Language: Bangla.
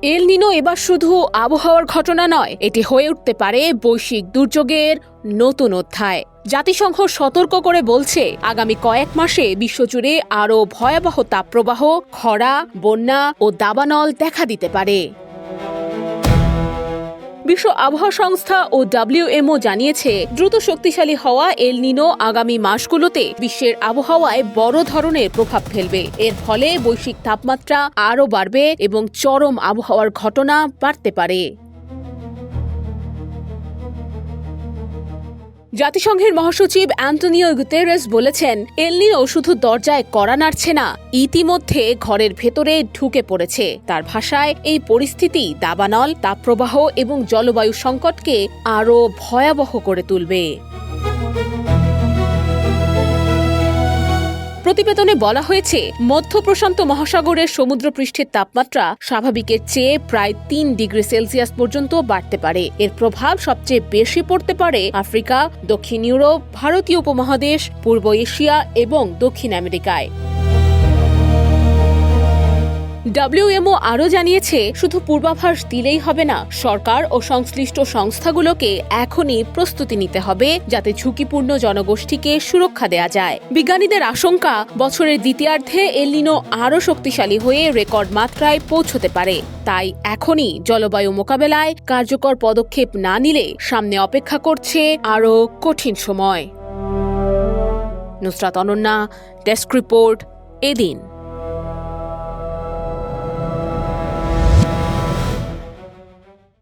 এল নিনো এবার শুধু আবহাওয়ার ঘটনা নয়, এটি হয়ে উঠতে পারে বৈশ্বিক দুর্যোগের নতুন অধ্যায়। জাতিসংঘ সতর্ক করে বলছে, আগামী কয়েক মাসে বিশ্বজুড়ে আরও ভয়াবহ তাপপ্রবাহ, খরা, বন্যা ও দাবানল দেখা দিতে পারে। বিশ্ব আবহাওয়া সংস্থা ও WMO জানিয়েছে, দ্রুত শক্তিশালী হওয়া এল নিনো আগামী মাসগুলোতে বিশ্বের আবহাওয়ায় বড় ধরনের প্রভাব ফেলবে। এর ফলে বৈশ্বিক তাপমাত্রা আরও বাড়বে এবং চরম আবহাওয়ার ঘটনা বাড়তে পারে। জাতিসংঘের মহাসচিব অ্যান্টোনিও গুতেরেস বলেছেন, এল নিনো শুধু দরজায় কড়া নাড়ছে না, ইতিমধ্যে ঘরের ভেতরে ঢুকে পড়েছে। তার ভাষায়, এই পরিস্থিতি দাবানল, তাপপ্রবাহ এবং জলবায়ু সংকটকে আরও ভয়াবহ করে তুলবে। প্রতিবেদনে বলা হয়েছে, মধ্য প্রশান্ত মহাসাগরের সমুদ্রপৃষ্ঠের তাপমাত্রা স্বাভাবিকের চেয়ে প্রায় 3 ডিগ্রি সেলসিয়াস পর্যন্ত বাড়তে পারে। এর প্রভাব সবচেয়ে বেশি পড়তে পারে আফ্রিকা, দক্ষিণ ইউরোপ, ভারতীয় উপমহাদেশ, পূর্ব এশিয়া এবং দক্ষিণ আমেরিকায়। WMO আরও জানিয়েছে, শুধু পূর্বাভাস দিলেই হবে না, সরকার ও সংশ্লিষ্ট সংস্থাগুলোকে এখনই প্রস্তুতি নিতে হবে, যাতে ঝুঁকিপূর্ণ জনগোষ্ঠীকে সুরক্ষা দেয়া যায়। বিজ্ঞানীদের আশঙ্কা, বছরের দ্বিতীয়ার্ধে এল নিনো আরও শক্তিশালী হয়ে রেকর্ড মাত্রায় পৌঁছতে পারে। তাই এখনই জলবায়ু মোকাবেলায় কার্যকর পদক্ষেপ না নিলে সামনে অপেক্ষা করছে আরও কঠিন সময়। নুসরাত অনন্যা, ডেস্ক রিপোর্ট, এদিন।